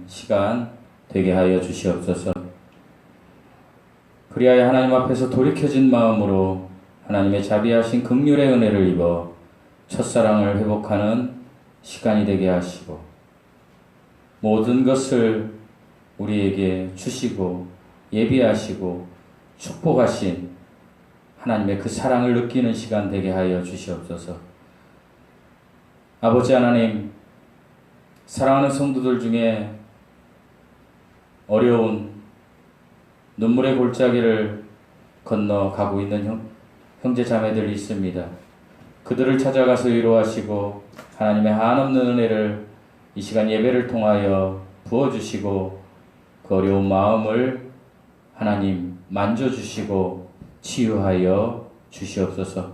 시간 되게 하여 주시옵소서. 그리하여 하나님 앞에서 돌이켜진 마음으로 하나님의 자비하신 긍휼의 은혜를 입어 첫사랑을 회복하는 시간이 되게 하시고 모든 것을 우리에게 주시고 예비하시고 축복하신 하나님의 그 사랑을 느끼는 시간 되게 하여 주시옵소서. 아버지 하나님, 사랑하는 성도들 중에 어려운 눈물의 골짜기를 건너가고 있는 형제 자매들이 있습니다. 그들을 찾아가서 위로하시고 하나님의 한없는 은혜를 이 시간 예배를 통하여 부어주시고 그 어려운 마음을 하나님 만져주시고 치유하여 주시옵소서.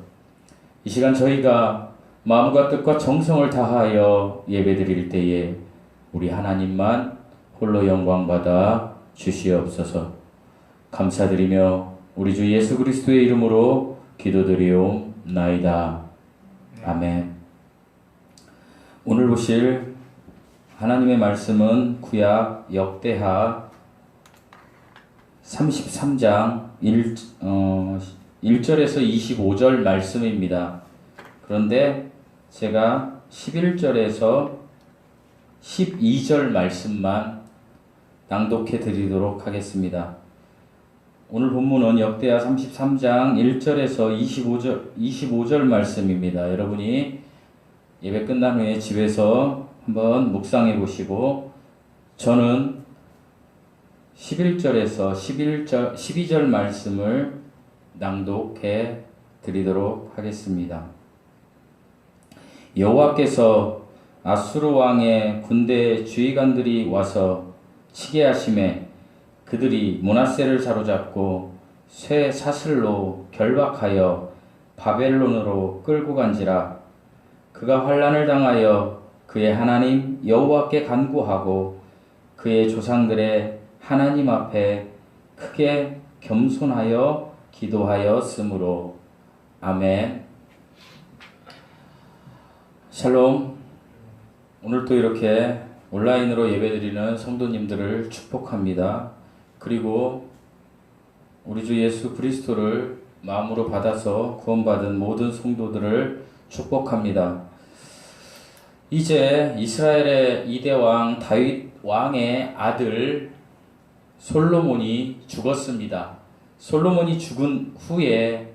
이 시간 저희가 마음과 뜻과 정성을 다하여 예배드릴 때에 우리 하나님만 홀로 영광받아 주시옵소서. 감사드리며 우리 주 예수 그리스도의 이름으로 기도드리옵나이다. 아멘. 오늘 보실 하나님의 말씀은 구약 역대하 33장 1절에서 25절 말씀입니다. 그런데 제가 11절에서 12절 말씀만 낭독해 드리도록 하겠습니다. 오늘 본문은 역대하 33장 1절에서 25절 말씀입니다. 여러분이 예배 끝난 후에 집에서 한번 묵상해 보시고 저는 11절에서 12절 말씀을 낭독해 드리도록 하겠습니다. 여호와께서 아수르 왕의 군대 주의관들이 와서 치게 하심에 그들이 므낫세를 사로잡고 쇠 사슬로 결박하여 바벨론으로 끌고 간지라. 그가 환난을 당하여 그의 하나님 여호와께 간구하고 그의 조상들의 하나님 앞에 크게 겸손하여 기도하였으므로. 아멘. 샬롬. 오늘 또 이렇게 온라인으로 예배드리는 성도님들을 축복합니다. 그리고 우리 주 예수 그리스도를 마음으로 받아서 구원받은 모든 성도들을 축복합니다. 이제 이스라엘의 2대 왕 다윗 왕의 아들 솔로몬이 죽었습니다. 솔로몬이 죽은 후에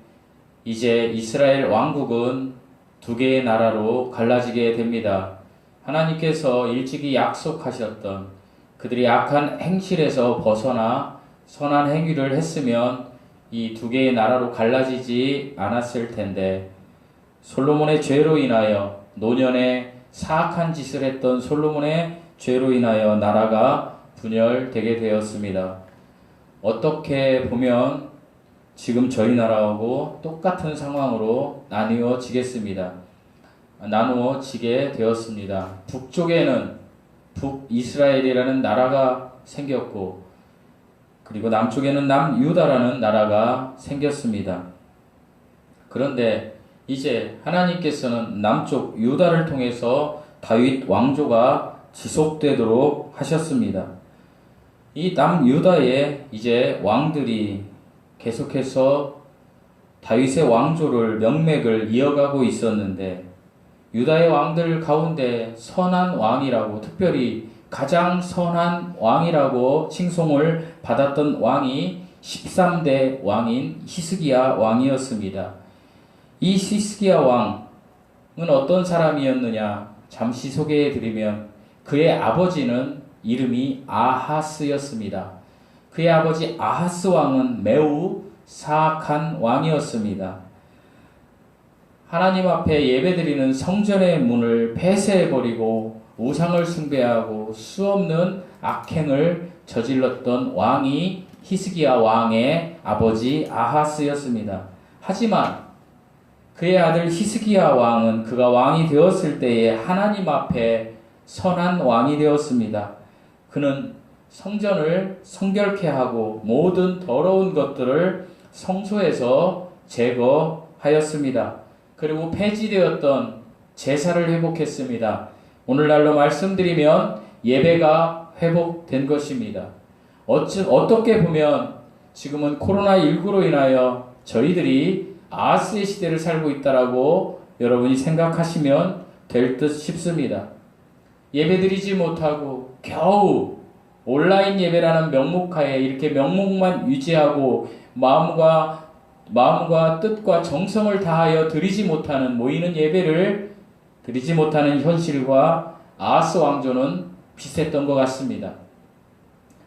이제 이스라엘 왕국은 두 개의 나라로 갈라지게 됩니다. 하나님께서 일찍이 약속하셨던 그들이 악한 행실에서 벗어나 선한 행위를 했으면 이 두 개의 나라로 갈라지지 않았을 텐데 솔로몬의 죄로 인하여 노년에 사악한 짓을 했던 솔로몬의 죄로 인하여 나라가 분열되게 되었습니다. 어떻게 보면 지금 저희 나라하고 똑같은 상황으로 나누어지게 되었습니다. 북쪽에는 북이스라엘이라는 나라가 생겼고 그리고 남쪽에는 남유다라는 나라가 생겼습니다. 그런데 이제 하나님께서는 남쪽 유다를 통해서 다윗 왕조가 지속되도록 하셨습니다. 이 남유다에 이제 왕들이 계속해서 다윗의 왕조를 명맥을 이어가고 있었는데 유다의 왕들 가운데 선한 왕이라고 특별히 가장 선한 왕이라고 칭송을 받았던 왕이 13대 왕인 히스기야 왕이었습니다. 이 히스기야 왕은 어떤 사람이었느냐 잠시 소개해 드리면 그의 아버지는 이름이 아하스였습니다. 그의 아버지 아하스 왕은 매우 사악한 왕이었습니다. 하나님 앞에 예배드리는 성전의 문을 폐쇄해버리고 우상을 숭배하고 수없는 악행을 저질렀던 왕이 히스기야 왕의 아버지 아하스였습니다. 하지만 그의 아들 히스기야 왕은 그가 왕이 되었을 때에 하나님 앞에 선한 왕이 되었습니다. 그는 성전을 성결케 하고 모든 더러운 것들을 성소에서 제거하였습니다. 그리고 폐지되었던 제사를 회복했습니다. 오늘날로 말씀드리면 예배가 회복된 것입니다. 어떻게 보면 지금은 코로나19로 인하여 저희들이 아하스의 시대를 살고 있다라고 여러분이 생각하시면 될 듯 싶습니다. 예배드리지 못하고 겨우 온라인 예배라는 명목하에 이렇게 명목만 유지하고 마음과 뜻과 정성을 다하여 드리지 못하는 모이는 예배를 드리지 못하는 현실과 아하스 왕조는 비슷했던 것 같습니다.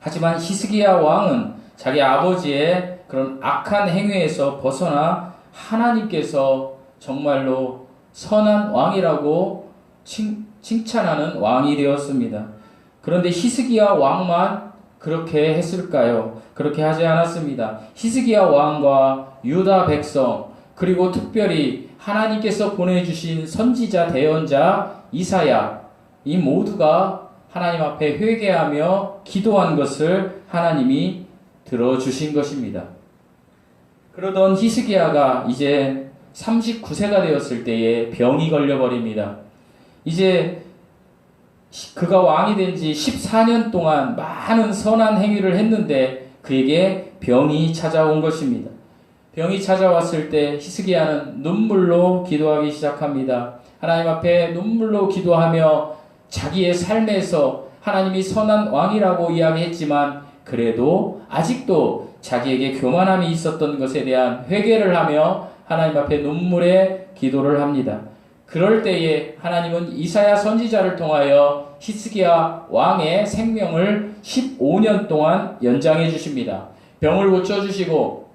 하지만 히스기야 왕은 자기 아버지의 그런 악한 행위에서 벗어나 하나님께서 정말로 선한 왕이라고 칭찬하는 왕이 되었습니다. 그런데 히스기야 왕만 그렇게 했을까요? 그렇게 하지 않았습니다. 히스기야 왕과 유다 백성 그리고 특별히 하나님께서 보내주신 선지자 대언자 이사야 이 모두가 하나님 앞에 회개하며 기도한 것을 하나님이 들어주신 것입니다. 그러던 히스기야가 이제 39세가 되었을 때에 병이 걸려버립니다. 이제 그가 왕이 된 지 14년 동안 많은 선한 행위를 했는데 그에게 병이 찾아온 것입니다. 병이 찾아왔을 때 히스기야는 눈물로 기도하기 시작합니다. 하나님 앞에 눈물로 기도하며 자기의 삶에서 하나님이 선한 왕이라고 이야기했지만 그래도 아직도 자기에게 교만함이 있었던 것에 대한 회개를 하며 하나님 앞에 눈물의 기도를 합니다. 그럴 때에 하나님은 이사야 선지자를 통하여 히스기야 왕의 생명을 15년 동안 연장해 주십니다. 병을 고쳐주시고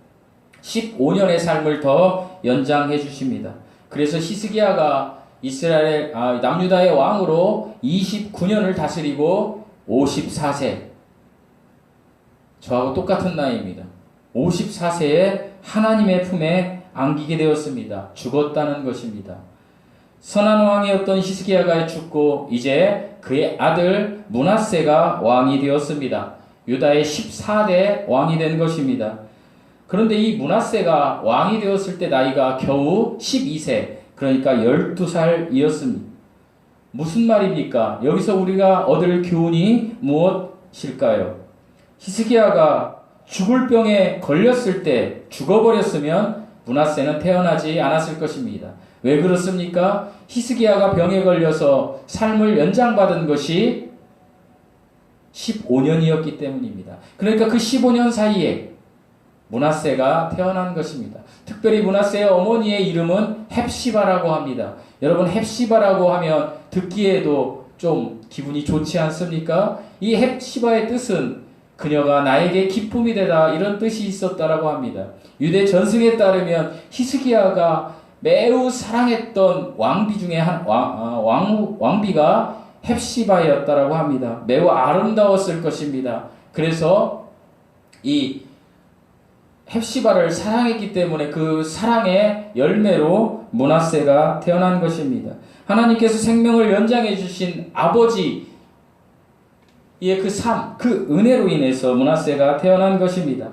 15년의 삶을 더 연장해 주십니다. 그래서 히스기야가 남유다의 왕으로 29년을 다스리고 54세 저하고 똑같은 나이입니다. 54세에 하나님의 품에 안기게 되었습니다. 죽었다는 것입니다. 선한 왕이었던 히스기야가 죽고 이제 그의 아들 므낫세가 왕이 되었습니다. 유다의 14대 왕이 된 것입니다. 그런데 이 므낫세가 왕이 되었을 때 나이가 겨우 12세, 그러니까 12살이었습니다. 무슨 말입니까? 여기서 우리가 얻을 교훈이 무엇일까요? 히스기야가 죽을 병에 걸렸을 때 죽어버렸으면 므낫세는 태어나지 않았을 것입니다. 왜 그렇습니까? 히스기야가 병에 걸려서 삶을 연장받은 것이 15년이었기 때문입니다. 그러니까 그 15년 사이에 므낫세가 태어난 것입니다. 특별히 므낫세의 어머니의 이름은 헵시바라고 합니다. 여러분 헵시바라고 하면 듣기에도 좀 기분이 좋지 않습니까? 이 헵시바의 뜻은 그녀가 나에게 기쁨이 되다 이런 뜻이 있었다라고 합니다. 유대 전승에 따르면 히스기야가 매우 사랑했던 왕비 중에 왕비가 헵시바였다라고 합니다. 매우 아름다웠을 것입니다. 그래서 이 헵시바를 사랑했기 때문에 그 사랑의 열매로 므낫세가 태어난 것입니다. 하나님께서 생명을 연장해 주신 아버지의 그 은혜로 인해서 므낫세가 태어난 것입니다.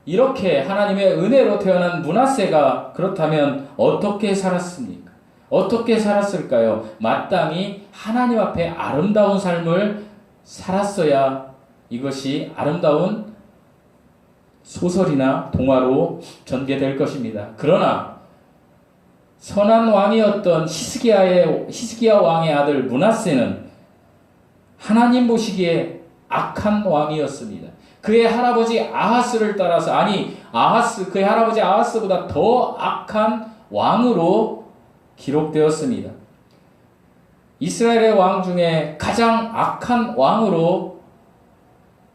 이렇게 하나님의 은혜로 태어난 므낫세가 그렇다면 어떻게 살았습니까? 어떻게 살았을까요? 마땅히 하나님 앞에 아름다운 삶을 살았어야 이것이 아름다운 소설이나 동화로 전개될 것입니다. 그러나 선한 왕이었던 히스기야 왕의 아들 므낫세는 하나님 보시기에 악한 왕이었습니다. 그의 할아버지 아하스를 따라서 그의 할아버지 아하스보다 더 악한 왕으로 기록되었습니다. 이스라엘의 왕 중에 가장 악한 왕으로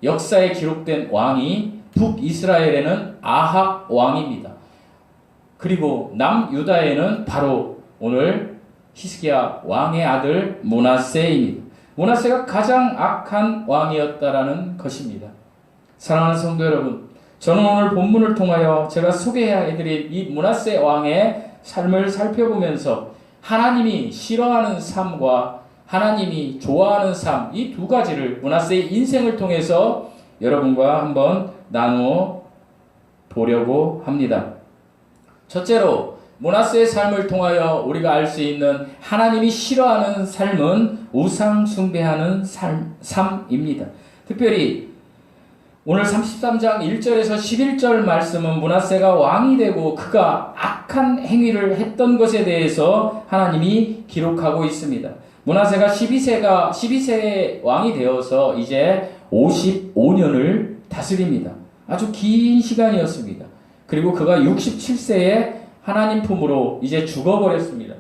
역사에 기록된 왕이 북이스라엘에는 아합 왕입니다. 그리고 남유다에는 바로 오늘 히스기야 왕의 아들 므낫세입니다. 므낫세가 가장 악한 왕이었다라는 것입니다. 사랑하는 성도 여러분, 저는 오늘 본문을 통하여 제가 소개해드릴 이 므낫세 왕의 삶을 살펴보면서 하나님이 싫어하는 삶과 하나님이 좋아하는 삶, 이 두 가지를 므낫세의 인생을 통해서 여러분과 한번 나누어 보려고 합니다. 첫째로 므낫세의 삶을 통하여 우리가 알 수 있는 하나님이 싫어하는 삶은 우상 숭배하는 삶입니다. 특별히 오늘 33장 1절에서 11절 말씀은 므낫세가 왕이 되고 그가 악한 행위를 했던 것에 대해서 하나님이 기록하고 있습니다. 므낫세가 12세의 왕이 되어서 이제 55년을 다스립니다. 아주 긴 시간이었습니다. 그리고 그가 67세에 하나님 품으로 이제 죽어버렸습니다.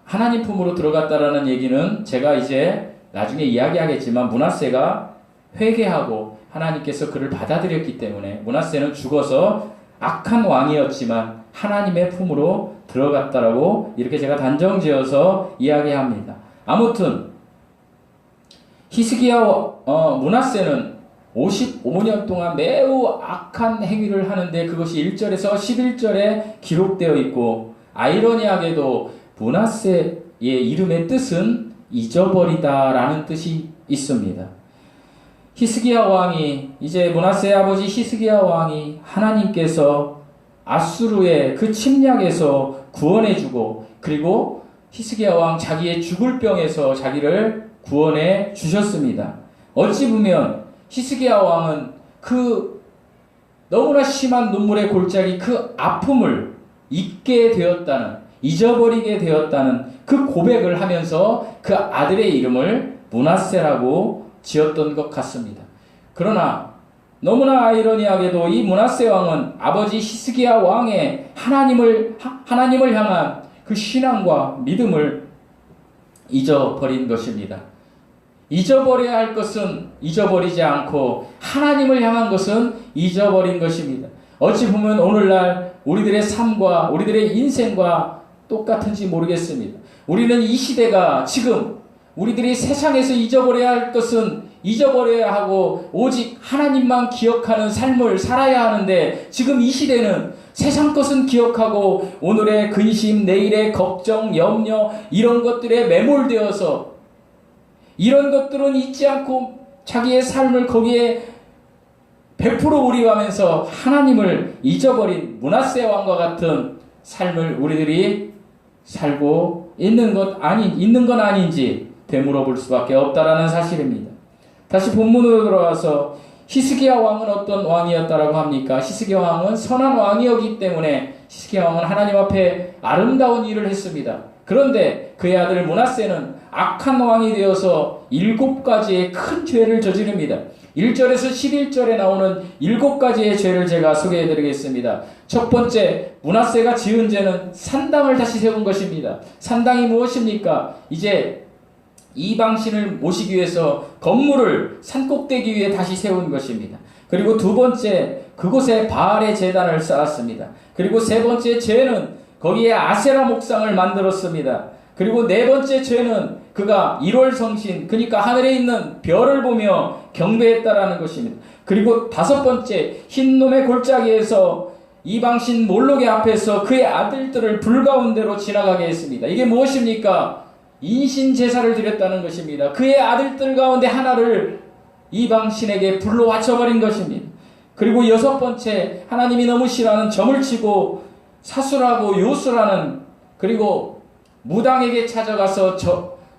하나님 품으로 들어갔다라는 얘기는 제가 이제 나중에 이야기하겠지만 므낫세가 회개하고 하나님께서 그를 받아들였기 때문에 므낫세는 죽어서 악한 왕이었지만 하나님의 품으로 들어갔다라고 이렇게 제가 단정지어서 이야기합니다. 아무튼 므낫세는 55년 동안 매우 악한 행위를 하는데 그것이 1절에서 11절에 기록되어 있고 아이러니하게도 므낫세의 이름의 뜻은 잊어버리다라는 뜻이 있습니다. 히스기야 왕이 이제 므낫세의 아버지 히스기야 왕이 하나님께서 아수르의 그 침략에서 구원해주고 그리고 히스기야 왕 자기의 죽을 병에서 자기를 구원해 주셨습니다. 어찌 보면 히스기야 왕은 그 너무나 심한 눈물의 골짜기 그 아픔을 잊어버리게 되었다는 그 고백을 하면서 그 아들의 이름을 므낫세라고 지었던 것 같습니다. 그러나 너무나 아이러니하게도 이 므낫세 왕은 아버지 히스기야 왕의 하나님을 향한 그 신앙과 믿음을 잊어버린 것입니다. 잊어버려야 할 것은 잊어버리지 않고 하나님을 향한 것은 잊어버린 것입니다. 어찌 보면 오늘날 우리들의 삶과 우리들의 인생과 똑같은지 모르겠습니다. 우리는 이 시대가 지금 우리들이 세상에서 잊어버려야 할 것은 잊어버려야 하고 오직 하나님만 기억하는 삶을 살아야 하는데 지금 이 시대는 세상 것은 기억하고 오늘의 근심, 내일의 걱정, 염려 이런 것들에 매몰되어서 이런 것들은 잊지 않고 자기의 삶을 거기에 100% 몰입하면서 하나님을 잊어버린 므낫세 왕과 같은 삶을 우리들이 살고 있는 건 아닌지 되물어볼 수밖에 없다라는 사실입니다. 다시 본문으로 들어와서 히스기야 왕은 어떤 왕이었다라고 합니까? 히스기야 왕은 선한 왕이었기 때문에 히스기야 왕은 하나님 앞에 아름다운 일을 했습니다. 그런데 그의 아들 므낫세는 악한 왕이 되어서 7가지의 큰 죄를 저지릅니다. 1절에서 11절에 나오는 7가지의 죄를 제가 소개해드리겠습니다. 첫 번째, 므낫세가 지은 죄는 산당을 다시 세운 것입니다. 산당이 무엇입니까? 이제 이방신을 모시기 위해서 건물을 산꼭대기 위에 다시 세운 것입니다. 그리고 두 번째, 그곳에 바알의 제단을 쌓았습니다. 그리고 세 번째 죄는 거기에 아세라 목상을 만들었습니다. 그리고 네 번째 죄는 그가 1월 성신, 그러니까 하늘에 있는 별을 보며 경배했다라는 것입니다. 그리고 다섯 번째, 흰놈의 골짜기에서 이방신 몰록의 앞에서 그의 아들들을 불 가운데로 지나가게 했습니다. 이게 무엇입니까? 인신 제사를 드렸다는 것입니다. 그의 아들들 가운데 하나를 이방신에게 불로 바쳐버린 것입니다. 그리고 여섯 번째, 하나님이 너무 싫어하는 점을 치고 사술하고 요술하는, 그리고 무당에게 찾아가서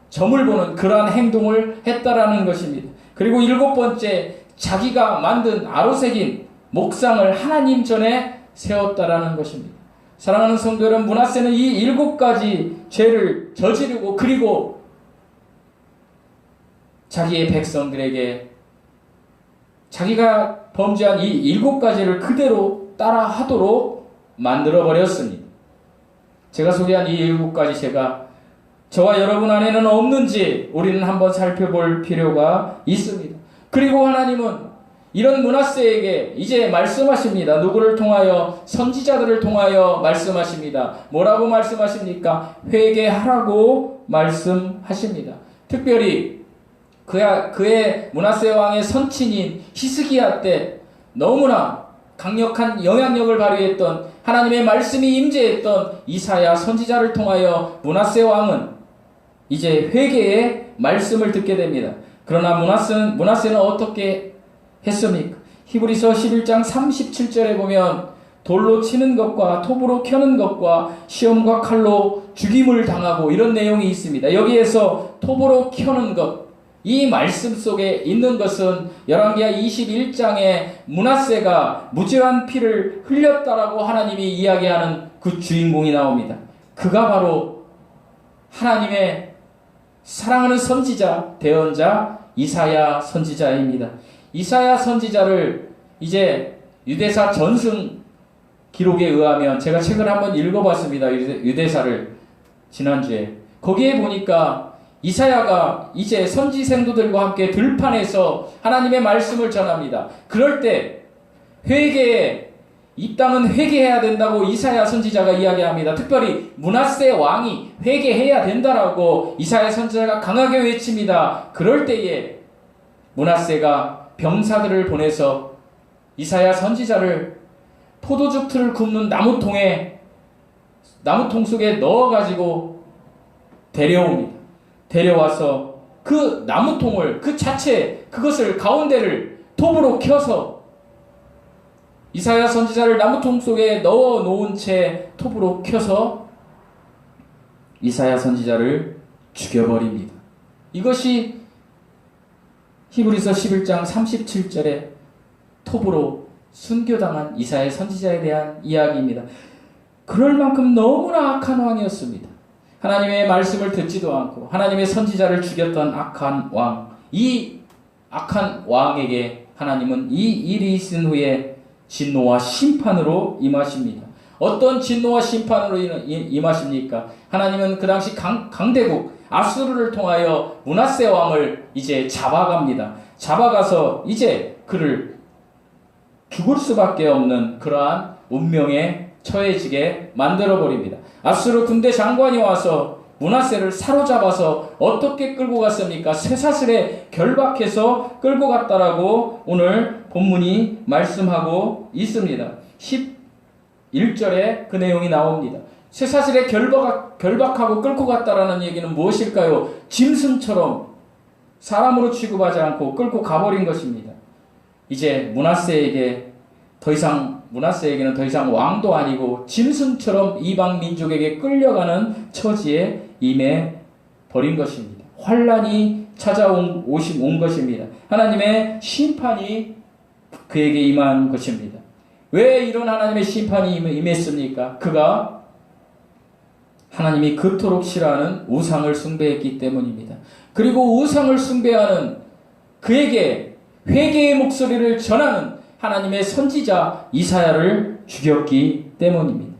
점을 보는 그러한 행동을 했다라는 것입니다. 그리고 일곱 번째, 자기가 만든 아로새긴 목상을 하나님 전에 세웠다라는 것입니다. 사랑하는 성도 여러분, 므낫세는 이 7가지 죄를 저지르고 그리고 자기의 백성들에게 자기가 범죄한 이 7가지를 그대로 따라하도록 만들어버렸습니다. 제가 소개한 이 7가지 죄가 저와 여러분 안에는 없는지 우리는 한번 살펴볼 필요가 있습니다. 그리고 하나님은 이런 므낫세에게 이제 말씀하십니다. 누구를 통하여? 선지자들을 통하여 말씀하십니다. 뭐라고 말씀하십니까? 회개하라고 말씀하십니다. 특별히 그의 므낫세 왕의 선친인 히스기야 때 너무나 강력한 영향력을 발휘했던 하나님의 말씀이 임재했던 이사야 선지자를 통하여 므낫세 왕은 이제 회개의 말씀을 듣게 됩니다. 그러나 므낫세는 어떻게 했습니까? 히브리서 11장 37절에 보면 돌로 치는 것과 톱으로 켜는 것과 시험과 칼로 죽임을 당하고 이런 내용이 있습니다. 여기에서 톱으로 켜는 것, 이 말씀 속에 있는 것은 열왕기하 21장에 므낫세가 무죄한 피를 흘렸다라고 하나님이 이야기하는 그 주인공이 나옵니다. 그가 바로 하나님의 사랑하는 선지자, 대언자 이사야 선지자입니다. 이사야 선지자를 이제 유대사 전승 기록에 의하면, 제가 책을 한번 읽어봤습니다. 유대사를 지난주에. 거기에 보니까 이사야가 이제 선지 생도들과 함께 들판에서 하나님의 말씀을 전합니다. 그럴 때 이 땅은 회개해야 된다고 이사야 선지자가 이야기합니다. 특별히 므낫세 왕이 회개해야 된다라고 이사야 선지자가 강하게 외칩니다. 그럴 때에 므낫세가 병사들을 보내서 이사야 선지자를 포도주 틀을 굽는 나무통 속에 넣어가지고 데려옵니다. 데려와서 그 나무통을, 그것을 가운데를 톱으로 켜서 이사야 선지자를 나무통 속에 넣어 놓은 채 톱으로 켜서 이사야 선지자를 죽여버립니다. 이것이 히브리서 11장 37절에 톱으로 순교당한 이사야 선지자에 대한 이야기입니다. 그럴 만큼 너무나 악한 왕이었습니다. 하나님의 말씀을 듣지도 않고 하나님의 선지자를 죽였던 악한 왕. 이 악한 왕에게 하나님은 이 일이 있은 후에 진노와 심판으로 임하십니다. 어떤 진노와 심판으로 임하십니까? 하나님은 그 당시 강대국 아수르를 통하여 므낫세 왕을 이제 잡아갑니다. 잡아가서 이제 그를 죽을 수밖에 없는 그러한 운명에 처해지게 만들어버립니다. 아수르 군대 장관이 와서 므낫세를 사로잡아서 어떻게 끌고 갔습니까? 쇠사슬에 결박해서 끌고 갔다라고 오늘 본문이 말씀하고 있습니다. 11절에 그 내용이 나옵니다. 쇠사슬에 결박하고 끌고 갔다라는 얘기는 무엇일까요? 짐승처럼 사람으로 취급하지 않고 끌고 가버린 것입니다. 이제 므낫세에게는 더 이상 왕도 아니고 짐승처럼 이방 민족에게 끌려가는 처지에 임해 버린 것입니다. 환란이 찾아온 것입니다. 하나님의 심판이 그에게 임한 것입니다. 왜 이런 하나님의 심판이 임했습니까? 그가 하나님이 그토록 싫어하는 우상을 숭배했기 때문입니다. 그리고 우상을 숭배하는 그에게 회개의 목소리를 전하는 하나님의 선지자 이사야를 죽였기 때문입니다.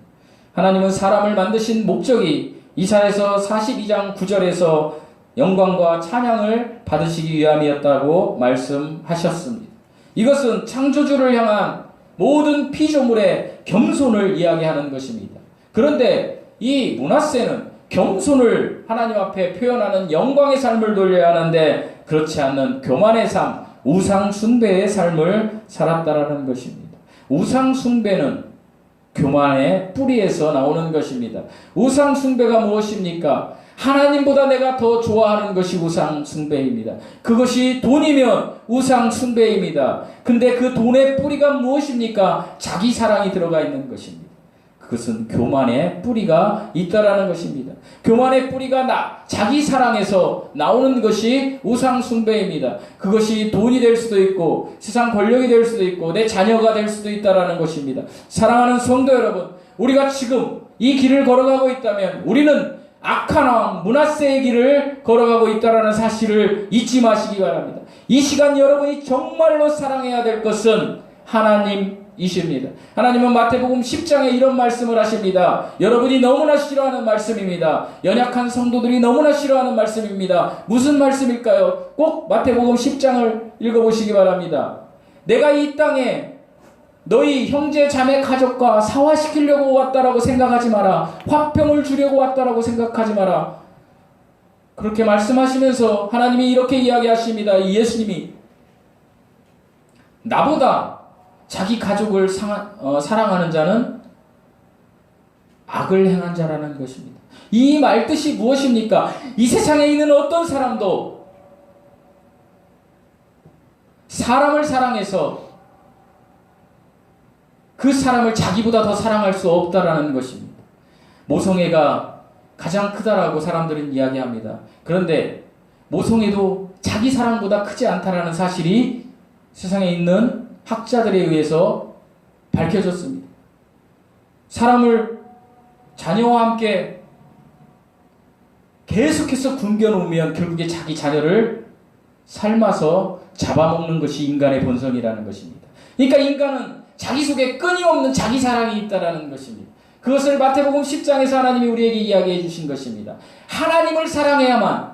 하나님은 사람을 만드신 목적이 이사야서 42장 9절에서 영광과 찬양을 받으시기 위함이었다고 말씀하셨습니다. 이것은 창조주를 향한 모든 피조물의 겸손을 이야기하는 것입니다. 그런데 이 므낫세는 겸손을 하나님 앞에 표현하는 영광의 삶을 돌려야 하는데 그렇지 않는 교만의 삶, 우상 숭배의 삶을 살았다라는 것입니다. 우상 숭배는 교만의 뿌리에서 나오는 것입니다. 우상 숭배가 무엇입니까? 하나님보다 내가 더 좋아하는 것이 우상 숭배입니다. 그것이 돈이면 우상 숭배입니다. 근데 그 돈의 뿌리가 무엇입니까? 자기 사랑이 들어가 있는 것입니다. 그것은 교만의 뿌리가 있다라는 것입니다. 교만의 뿌리가 자기 사랑에서 나오는 것이 우상 숭배입니다. 그것이 돈이 될 수도 있고 세상 권력이 될 수도 있고 내 자녀가 될 수도 있다라는 것입니다. 사랑하는 성도 여러분, 우리가 지금 이 길을 걸어가고 있다면 우리는 악한 왕 므낫세의 길을 걸어가고 있다라는 사실을 잊지 마시기 바랍니다. 이 시간 여러분이 정말로 사랑해야 될 것은 하나님이십니다. 하나님은 마태복음 10장에 이런 말씀을 하십니다. 여러분이 너무나 싫어하는 말씀입니다. 연약한 성도들이 너무나 싫어하는 말씀입니다. 무슨 말씀일까요? 꼭 마태복음 10장을 읽어보시기 바랍니다. 내가 이 땅에 너희 형제 자매 가족과 사화시키려고 왔다라고 생각하지 마라. 화평을 주려고 왔다라고 생각하지 마라. 그렇게 말씀하시면서 하나님이 이렇게 이야기하십니다. 예수님이 나보다 자기 가족을 사랑하는 자는 악을 행한 자라는 것입니다. 이 말뜻이 무엇입니까? 이 세상에 있는 어떤 사람도 사람을 사랑해서 그 사람을 자기보다 더 사랑할 수 없다라는 것입니다. 모성애가 가장 크다라고 사람들은 이야기합니다. 그런데 모성애도 자기 사랑보다 크지 않다라는 사실이 세상에 있는 학자들에 의해서 밝혀졌습니다. 사람을 자녀와 함께 계속해서 굶겨놓으면 결국에 자기 자녀를 삶아서 잡아먹는 것이 인간의 본성이라는 것입니다. 그러니까 인간은 자기 속에 끊임없는 자기 사랑이 있다는 것입니다. 그것을 마태복음 10장에서 하나님이 우리에게 이야기해 주신 것입니다. 하나님을 사랑해야만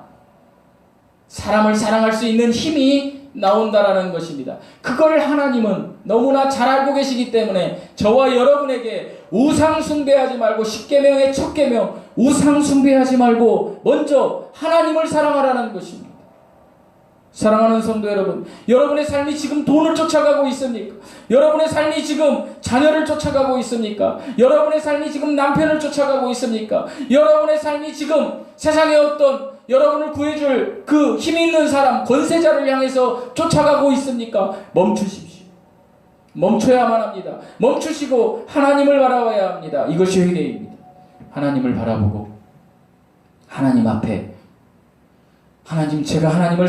사람을 사랑할 수 있는 힘이 나온다라는 것입니다. 그걸 하나님은 너무나 잘 알고 계시기 때문에 저와 여러분에게 우상 숭배하지 말고, 십계명의 첫 계명 우상 숭배하지 말고 먼저 하나님을 사랑하라는 것입니다. 사랑하는 성도 여러분, 여러분의 삶이 지금 돈을 쫓아가고 있습니까? 여러분의 삶이 지금 자녀를 쫓아가고 있습니까? 여러분의 삶이 지금 남편을 쫓아가고 있습니까? 여러분의 삶이 지금 세상에 어떤 여러분을 구해줄 그 힘 있는 사람, 권세자를 향해서 쫓아가고 있습니까? 멈추십시오. 멈춰야만 합니다. 멈추시고 하나님을 바라봐야 합니다. 이것이 회개입니다. 하나님을 바라보고 하나님 앞에 하나님, 제가 하나님을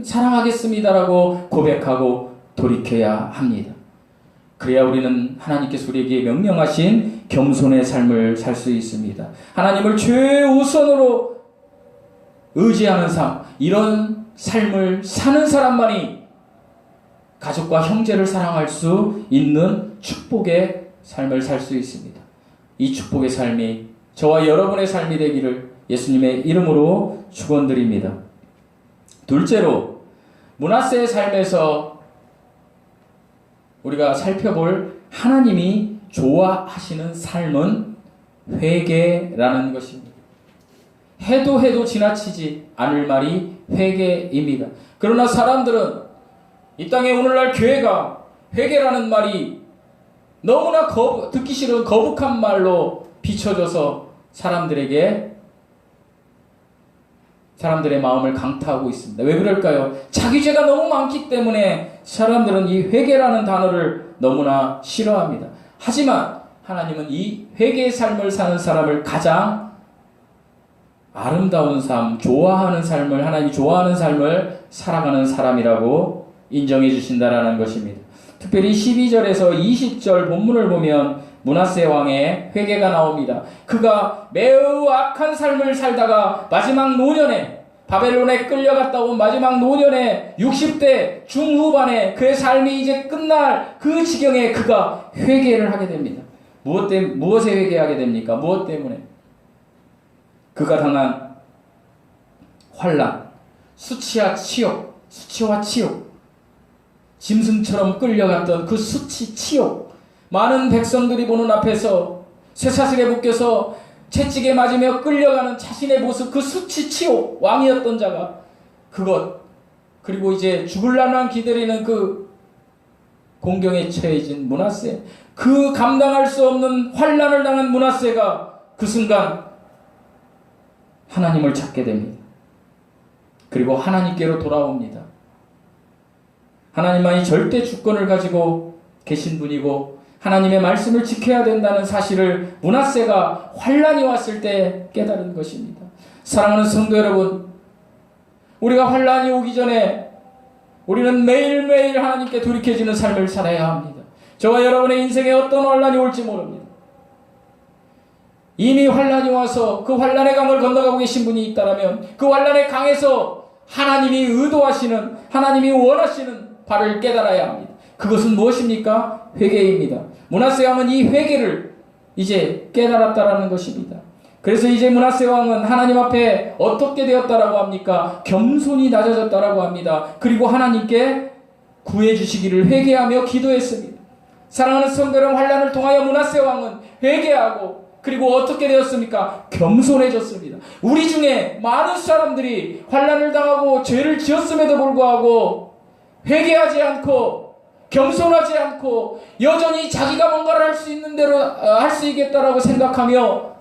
사랑하겠습니다라고 고백하고 돌이켜야 합니다. 그래야 우리는 하나님께서 우리에게 명령하신 겸손의 삶을 살 수 있습니다. 하나님을 최우선으로 의지하는 삶, 이런 삶을 사는 사람만이 가족과 형제를 사랑할 수 있는 축복의 삶을 살 수 있습니다. 이 축복의 삶이 저와 여러분의 삶이 되기를 예수님의 이름으로 축원드립니다. 둘째로, 므낫세의 삶에서 우리가 살펴볼 하나님이 좋아하시는 삶은 회개라는 것입니다. 해도 지나치지 않을 말이 회개입니다. 그러나 사람들은 이 땅에 오늘날 교회가 회개라는 말이 너무나 듣기 싫은 거북한 말로 비춰져서 사람들의 마음을 강타하고 있습니다. 왜 그럴까요? 자기 죄가 너무 많기 때문에 사람들은 이 회개라는 단어를 너무나 싫어합니다. 하지만 하나님은 이 회개의 삶을 사는 사람을 가장 아름다운 삶, 좋아하는 삶을, 하나님이 좋아하는 삶을 살아가는 사람이라고 인정해 주신다라는 것입니다. 특별히 12절에서 20절 본문을 보면 므낫세 왕의 회개가 나옵니다. 그가 매우 악한 삶을 살다가 마지막 노년에, 바벨론에 끌려갔다 온 마지막 노년에 60대 중후반에 그의 삶이 이제 끝날 그 지경에 그가 회개를 하게 됩니다. 무엇에 회개하게 됩니까? 무엇 때문에? 그가 당한 환난, 수치와 치욕, 짐승처럼 끌려갔던 그 수치, 치욕, 많은 백성들이 보는 앞에서 쇠사슬에 묶여서 채찍에 맞으며 끌려가는 자신의 모습, 그 수치, 치욕, 왕이었던 자가 그것, 그리고 이제 죽을라나 기다리는 그 공경에 처해진 므낫세, 그 감당할 수 없는 환난을 당한 므낫세가 그 순간 하나님을 찾게 됩니다. 그리고 하나님께로 돌아옵니다. 하나님만이 절대 주권을 가지고 계신 분이고 하나님의 말씀을 지켜야 된다는 사실을 므낫세가 환난이 왔을 때 깨달은 것입니다. 사랑하는 성도 여러분, 우리가 환난이 오기 전에 우리는 매일매일 하나님께 돌이켜지는 삶을 살아야 합니다. 저와 여러분의 인생에 어떤 환난이 올지 모릅니다. 이미 환난이 와서 그 환난의 강을 건너가고 계신 분이 있다면 그 환난의 강에서 하나님이 의도하시는, 하나님이 원하시는 바를 깨달아야 합니다. 그것은 무엇입니까? 회개입니다. 므낫세 왕은 이 회개를 이제 깨달았다라는 것입니다. 그래서 이제 므낫세 왕은 하나님 앞에 어떻게 되었다라고 합니까? 겸손히 낮아졌다라고 합니다. 그리고 하나님께 구해주시기를 회개하며 기도했습니다. 사랑하는 성도 여러분, 환난을 통하여 므낫세 왕은 회개하고 그리고 어떻게 되었습니까? 겸손해졌습니다. 우리 중에 많은 사람들이 환난을 당하고 죄를 지었음에도 불구하고 회개하지 않고 겸손하지 않고 여전히 자기가 뭔가를 할 수 있는 대로 할 수 있겠다라고 생각하며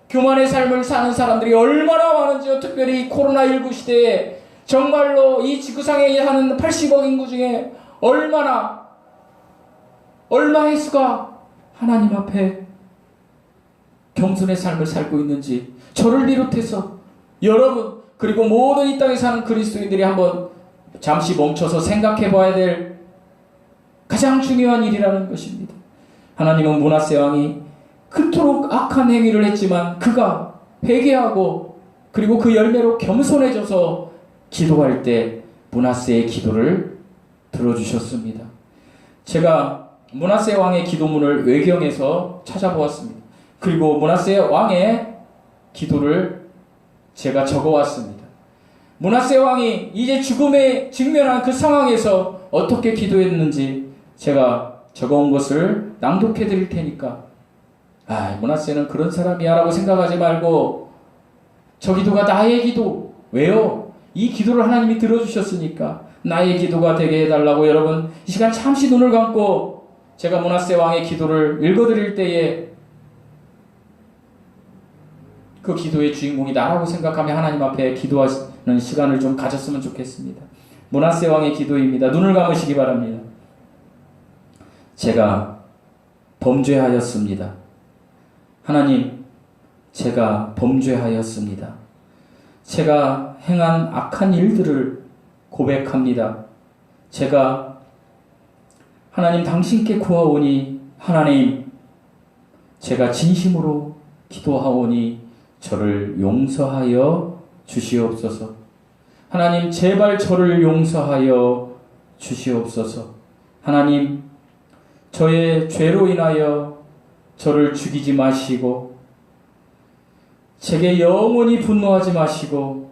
교만의 삶을 사는 사람들이 얼마나 많은지요. 특별히 코로나19 시대에 정말로 이 지구상에 사는 80억 인구 중에 얼마의 수가 하나님 앞에 겸손의 삶을 살고 있는지, 저를 비롯해서 여러분, 그리고 모든 이 땅에 사는 그리스도인들이 한번 잠시 멈춰서 생각해 봐야 될 가장 중요한 일이라는 것입니다. 하나님은 므낫세 왕이 그토록 악한 행위를 했지만 그가 회개하고 그리고 그 열매로 겸손해져서 기도할 때 므낫세의 기도를 들어주셨습니다. 제가 므낫세 왕의 기도문을 외경에서 찾아보았습니다. 그리고 므낫세 왕의 기도를 제가 적어왔습니다. 므낫세 왕이 이제 죽음에 직면한 그 상황에서 어떻게 기도했는지 제가 적어온 것을 낭독해 드릴 테니까 므낫세는 그런 사람이야 라고 생각하지 말고 저 기도가 나의 기도. 왜요? 이 기도를 하나님이 들어주셨으니까 나의 기도가 되게 해달라고 여러분 이 시간 잠시 눈을 감고 제가 므낫세 왕의 기도를 읽어드릴 때에 그 기도의 주인공이 나라고 생각하며 하나님 앞에 기도하는 시간을 좀 가졌으면 좋겠습니다. 므낫세 왕의 기도입니다. 눈을 감으시기 바랍니다. 제가 범죄하였습니다. 하나님, 제가 범죄하였습니다. 제가 행한 악한 일들을 고백합니다. 제가 하나님 당신께 구하오니 하나님, 제가 진심으로 기도하오니 저를 용서하여 주시옵소서. 하나님, 제발 저를 용서하여 주시옵소서. 하나님, 저의 죄로 인하여 저를 죽이지 마시고 제게 영원히 분노하지 마시고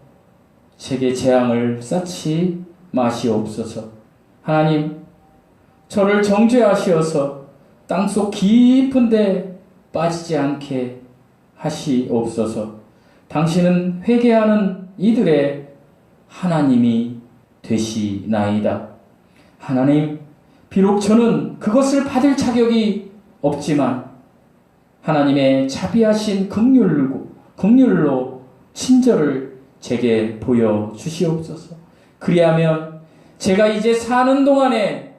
제게 재앙을 쌓지 마시옵소서. 하나님, 저를 정죄하시어서 땅속 깊은 데 빠지지 않게 하시옵소서. 당신은 회개하는 이들의 하나님이 되시나이다. 하나님, 비록 저는 그것을 받을 자격이 없지만 하나님의 자비하신 긍휼로 친절을 제게 보여주시옵소서. 그리하면 제가 이제 사는 동안에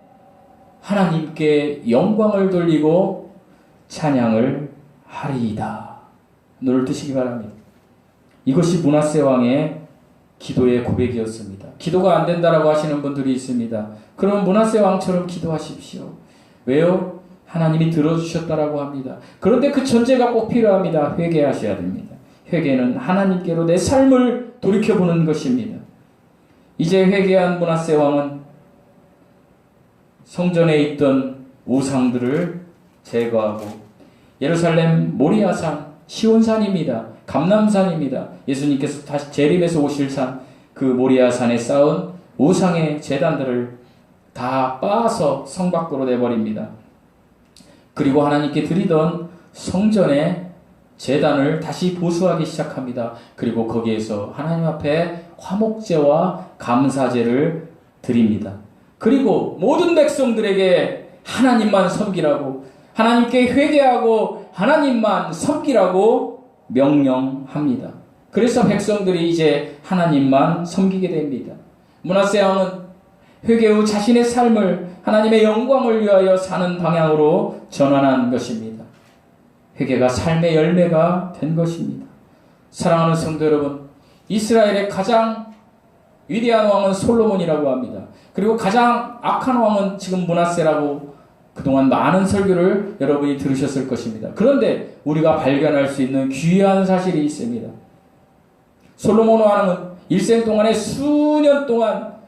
하나님께 영광을 돌리고 찬양을 하리이다. 눈을 뜨시기 바랍니다. 이것이 므낫세 왕의 기도의 고백이었습니다. 기도가 안 된다라고 하시는 분들이 있습니다. 그러면 므낫세 왕처럼 기도하십시오. 왜요? 하나님이 들어주셨다라고 합니다. 그런데 그 전제가 꼭 필요합니다. 회개하셔야 됩니다. 회개는 하나님께로 내 삶을 돌이켜보는 것입니다. 이제 회개한 므낫세 왕은 성전에 있던 우상들을 제거하고 예루살렘 모리아산, 시온산입니다. 감람산입니다. 예수님께서 다시 재림해서 오실 산, 그 모리아산에 쌓은 우상의 제단들을 다 빻아서 성 밖으로 내버립니다. 그리고 하나님께 드리던 성전의 제단을 다시 보수하기 시작합니다. 그리고 거기에서 하나님 앞에 화목제와 감사제를 드립니다. 그리고 모든 백성들에게 하나님만 섬기라고, 하나님께 회개하고 하나님만 섬기라고 명령합니다. 그래서 백성들이 이제 하나님만 섬기게 됩니다. 므낫세 왕은 회개 후 자신의 삶을 하나님의 영광을 위하여 사는 방향으로 전환한 것입니다. 회개가 삶의 열매가 된 것입니다. 사랑하는 성도 여러분, 이스라엘의 가장 위대한 왕은 솔로몬이라고 합니다. 그리고 가장 악한 왕은 지금 므낫세라고 그동안 많은 설교를 여러분이 들으셨을 것입니다. 그런데 우리가 발견할 수 있는 귀한 사실이 있습니다. 솔로몬 왕은 일생 동안에 수년 동안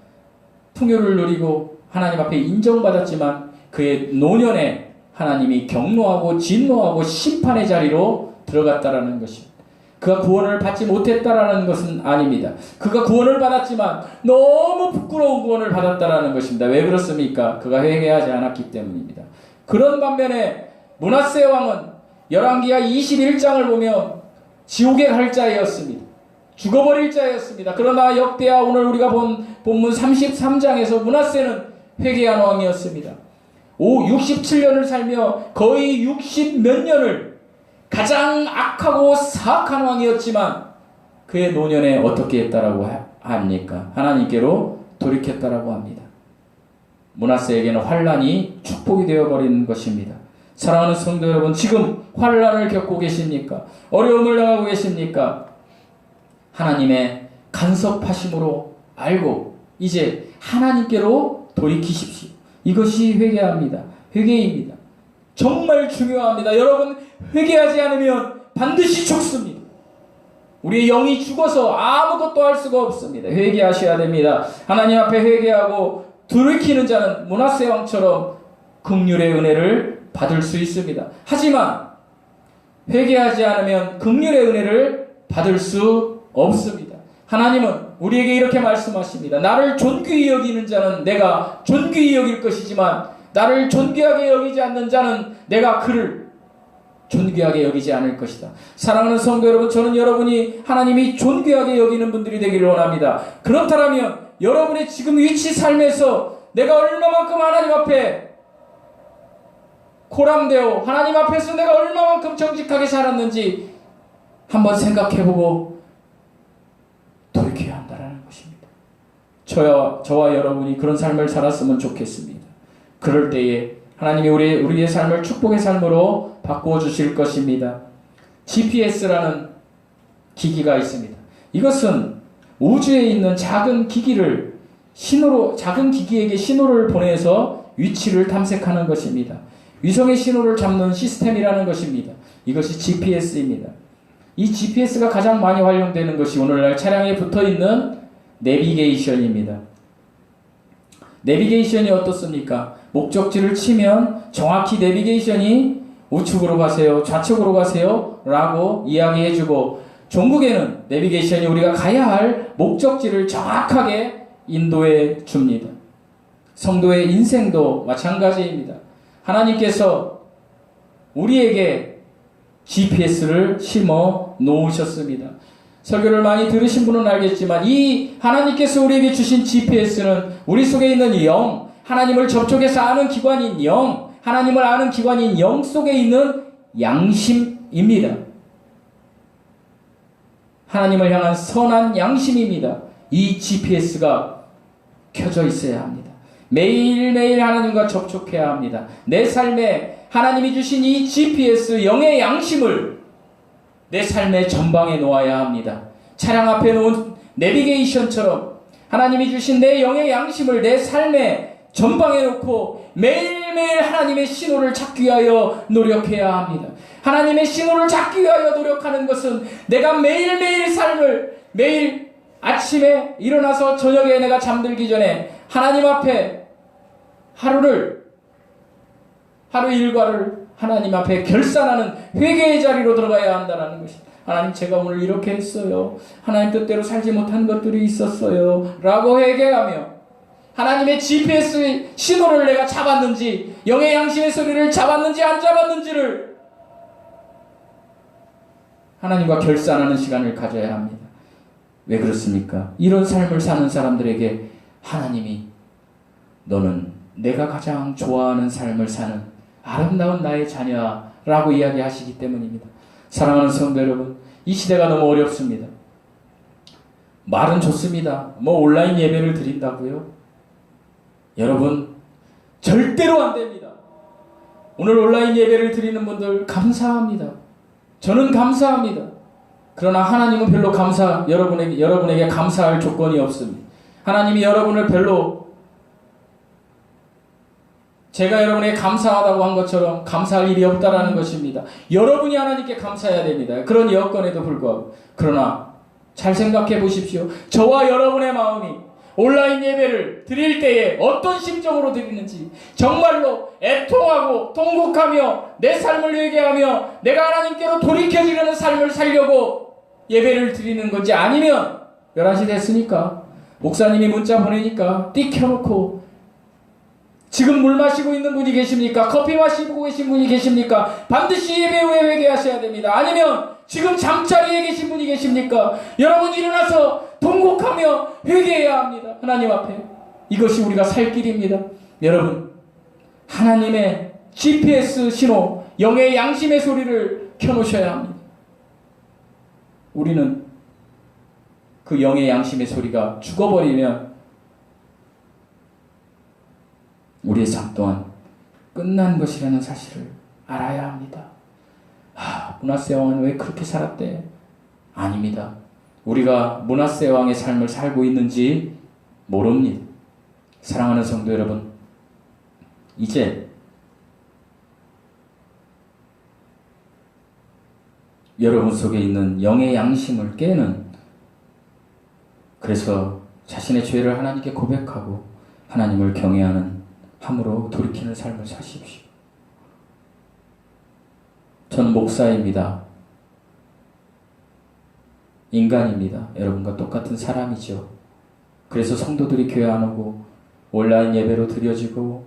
풍요를 누리고 하나님 앞에 인정받았지만 그의 노년에 하나님이 경노하고 진노하고 심판의 자리로 들어갔다라는 것입니다. 그가 구원을 받지 못했다라는 것은 아닙니다. 그가 구원을 받았지만 너무 부끄러운 구원을 받았다라는 것입니다. 왜 그렇습니까? 그가 회개하지 않았기 때문입니다. 그런 반면에 므낫세 왕은 열왕기하 21장을 보면 지옥에 갈 자였습니다. 죽어버릴 자였습니다. 그러나 역대하 오늘 우리가 본 본문 33장에서 므낫세는 회개한 왕이었습니다. 67년을 살며 거의 60몇 년을 가장 악하고 사악한 왕이었지만 그의 노년에 어떻게 했다라고 합니까? 하나님께로 돌이켰다라고 합니다. 므낫세에게는 환란이 축복이 되어버리는 것입니다. 사랑하는 성도 여러분, 지금 환란을 겪고 계십니까? 어려움을 당하고 계십니까? 하나님의 간섭하심으로 알고 이제 하나님께로 돌이키십시오. 이것이 회개합니다. 회개입니다. 정말 중요합니다. 여러분, 회개하지 않으면 반드시 죽습니다. 우리의 영이 죽어서 아무것도 할 수가 없습니다. 회개하셔야 됩니다. 하나님 앞에 회개하고 돌이키는 자는 므낫세 왕처럼 긍휼의 은혜를 받을 수 있습니다. 하지만 회개하지 않으면 긍휼의 은혜를 받을 수 없습니다. 하나님은 우리에게 이렇게 말씀하십니다. 나를 존귀히 여기는 자는 내가 존귀히 여길 것이지만 나를 존귀하게 여기지 않는 자는 내가 그를 존귀하게 여기지 않을 것이다. 사랑하는 성도 여러분, 저는 여러분이 하나님이 존귀하게 여기는 분들이 되기를 원합니다. 그렇다면 여러분의 지금 위치 삶에서 내가 얼마만큼 하나님 앞에 고람되어 하나님 앞에서 내가 얼마만큼 정직하게 살았는지 한번 생각해보고 돌이켜야 한다는 것입니다. 저와 여러분이 그런 삶을 살았으면 좋겠습니다. 그럴 때에 하나님이 우리의 삶을 축복의 삶으로 바꾸어 주실 것입니다. GPS라는 기기가 있습니다. 이것은 우주에 있는 작은 기기에게 신호를 보내서 위치를 탐색하는 것입니다. 위성의 신호를 잡는 시스템이라는 것입니다. 이것이 GPS입니다. 이 GPS가 가장 많이 활용되는 것이 오늘날 차량에 붙어있는 내비게이션입니다. 내비게이션이 어떻습니까? 목적지를 치면 정확히 내비게이션이 우측으로 가세요, 좌측으로 가세요 라고 이야기해주고, 종국에는 내비게이션이 우리가 가야 할 목적지를 정확하게 인도해 줍니다. 성도의 인생도 마찬가지입니다. 하나님께서 우리에게 GPS를 심어 놓으셨습니다. 설교를 많이 들으신 분은 알겠지만 이 하나님께서 우리에게 주신 GPS는 우리 속에 있는 영, 하나님을 접촉해서 아는 기관인 영, 하나님을 아는 기관인 영 속에 있는 양심입니다. 하나님을 향한 선한 양심입니다. 이 GPS가 켜져 있어야 합니다. 매일매일 하나님과 접촉해야 합니다. 내 삶에 하나님이 주신 이 GPS 영의 양심을 내 삶의 전방에 놓아야 합니다. 차량 앞에 놓은 내비게이션처럼 하나님이 주신 내 영의 양심을 내 삶의 전방에 놓고 매일매일 하나님의 신호를 찾기 위하여 노력해야 합니다. 하나님의 신호를 찾기 위하여 노력하는 것은 내가 매일매일 삶을, 매일 아침에 일어나서 저녁에 내가 잠들기 전에 하나님 앞에 하루 일과를 하나님 앞에 결산하는 회개의 자리로 들어가야 한다는 것입니다. 하나님, 제가 오늘 이렇게 했어요. 하나님 뜻대로 살지 못한 것들이 있었어요 라고 회개하며 하나님의 GPS 신호를 내가 잡았는지, 영의 양심의 소리를 잡았는지 안 잡았는지를 하나님과 결산하는 시간을 가져야 합니다. 왜 그렇습니까? 이런 삶을 사는 사람들에게 하나님이 너는 내가 가장 좋아하는 삶을 사는 아름다운 나의 자녀라고 이야기하시기 때문입니다. 사랑하는 성도 여러분, 이 시대가 너무 어렵습니다. 말은 좋습니다. 온라인 예배를 드린다고요? 여러분, 절대로 안 됩니다. 오늘 온라인 예배를 드리는 분들 감사합니다. 저는 감사합니다. 그러나 하나님은 별로 여러분에게 감사할 조건이 없습니다. 하나님이 여러분을 별로 제가 여러분에게 감사하다고 한 것처럼 감사할 일이 없다라는 것입니다. 여러분이 하나님께 감사해야 됩니다. 그런 여건에도 불구하고. 그러나 잘 생각해 보십시오. 저와 여러분의 마음이 온라인 예배를 드릴 때에 어떤 심정으로 드리는지, 정말로 애통하고 통곡하며 내 삶을 회개하며 내가 하나님께로 돌이켜지려는 삶을 살려고 예배를 드리는 건지, 아니면 11시 됐으니까 목사님이 문자 보내니까 띡 켜놓고 지금 물 마시고 있는 분이 계십니까? 커피 마시고 계신 분이 계십니까? 반드시 예배 후에 회개하셔야 됩니다. 아니면 지금 잠자리에 계신 분이 계십니까? 여러분, 일어나서 통곡하며 회개해야 합니다. 하나님 앞에. 이것이 우리가 살 길입니다. 여러분, 하나님의 GPS 신호, 영의 양심의 소리를 켜놓으셔야 합니다. 우리는 그 영의 양심의 소리가 죽어버리면 우리의 삶 또한 끝난 것이라는 사실을 알아야 합니다. 므낫세 왕은 왜 그렇게 살았대? 아닙니다. 우리가 므낫세 왕의 삶을 살고 있는지 모릅니다. 사랑하는 성도 여러분, 이제 여러분 속에 있는 영의 양심을 깨는, 그래서 자신의 죄를 하나님께 고백하고 하나님을 경외하는 함으로 돌이키는 삶을 사십시오. 저는 목사입니다. 인간입니다. 여러분과 똑같은 사람이죠. 그래서 성도들이 교회 안 오고 온라인 예배로 드려지고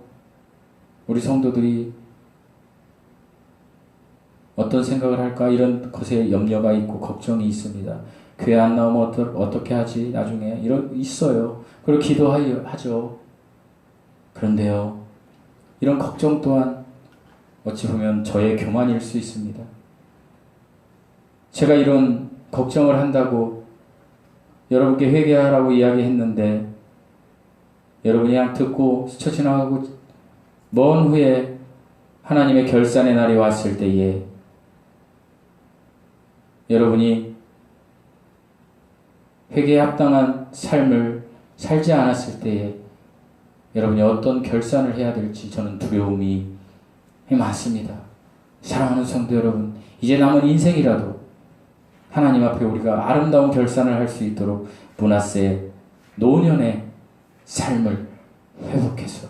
우리 성도들이 어떤 생각을 할까 이런 것에 염려가 있고 걱정이 있습니다. 교회 안 나오면 어떻게 하지 나중에 있어요. 그리고 기도하죠. 그런데요, 이런 걱정 또한 어찌 보면 저의 교만일 수 있습니다. 제가 이런 걱정을 한다고 여러분께 회개하라고 이야기했는데 여러분이 그냥 듣고 스쳐 지나가고 먼 후에 하나님의 결산의 날이 왔을 때에 여러분이 회개에 합당한 삶을 살지 않았을 때에 여러분이 어떤 결산을 해야 될지 저는 두려움이 많습니다. 사랑하는 성도 여러분, 이제 남은 인생이라도 하나님 앞에 우리가 아름다운 결산을 할 수 있도록 므낫세 노년의 삶을 회복해서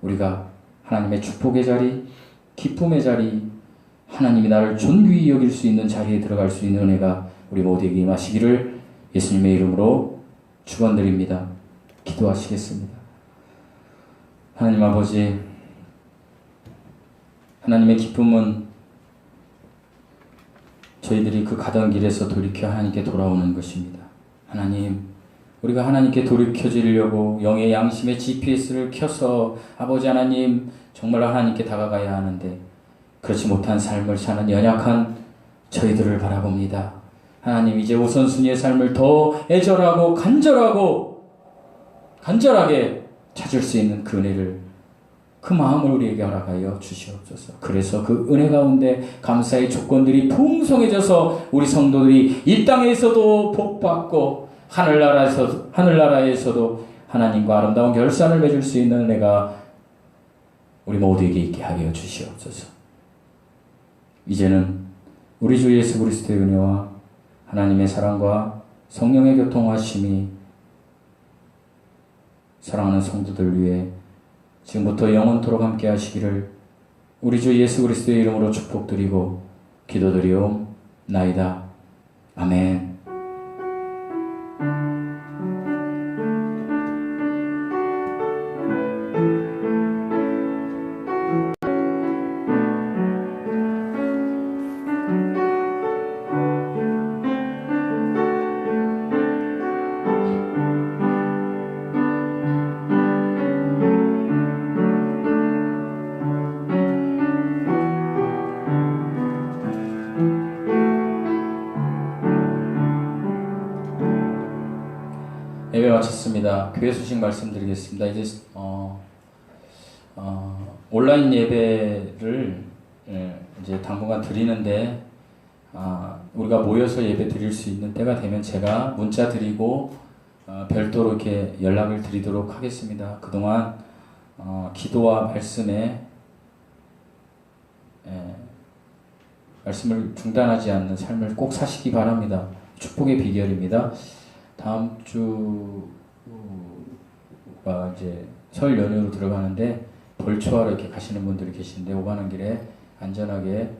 우리가 하나님의 축복의 자리, 기쁨의 자리, 하나님이 나를 존귀히 여길 수 있는 자리에 들어갈 수 있는 은혜가 우리 모두에게 임하시기를 예수님의 이름으로 축원드립니다. 기도하시겠습니다. 하나님 아버지, 하나님의 기쁨은 저희들이 그 가던 길에서 돌이켜 하나님께 돌아오는 것입니다. 하나님, 우리가 하나님께 돌이켜지려고 영의 양심의 GPS를 켜서 아버지 하나님 정말 하나님께 다가가야 하는데 그렇지 못한 삶을 사는 연약한 저희들을 바라봅니다. 하나님, 이제 우선순위의 삶을 더 애절하고 간절하게 찾을 수 있는 그 은혜를, 그 마음을 우리에게 허락하여 주시옵소서. 그래서 그 은혜 가운데 감사의 조건들이 풍성해져서 우리 성도들이 이 땅에서도 복받고 하늘나라에서도 하나님과 아름다운 결산을 맺을 수 있는 은혜가 우리 모두에게 있게 하여 주시옵소서. 이제는 우리 주 예수 그리스도의 은혜와 하나님의 사랑과 성령의 교통하심이 사랑하는 성도들 위해 지금부터 영원토록 함께 하시기를 우리 주 예수 그리스도의 이름으로 축복드리고 기도드리옵나이다. 아멘. 예배 마쳤습니다. 교회 소식 말씀드리겠습니다. 이제 온라인 예배를 이제 당분간 드리는데 우리가 모여서 예배 드릴 수 있는 때가 되면 제가 문자 드리고 별도로 이렇게 연락을 드리도록 하겠습니다. 그동안 기도와 말씀을 중단하지 않는 삶을 꼭 사시기 바랍니다. 축복의 비결입니다. 다음 주가 이제 설 연휴로 들어가는데 벌초하러 이렇게 가시는 분들이 계신데 오가는 길에 안전하게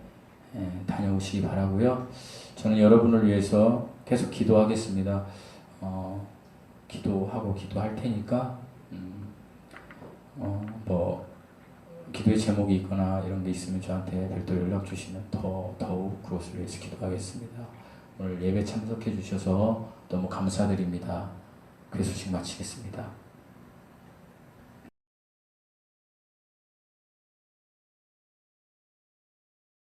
다녀오시기 바라고요. 저는 여러분을 위해서 계속 기도하겠습니다. 기도할 테니까 뭐 기도의 제목이 있거나 이런 게 있으면 저한테 별도로 연락 주시면 더욱 그것을 위해서 기도하겠습니다. 오늘 예배 참석해 주셔서 너무 감사드립니다. 그 소식 마치겠습니다.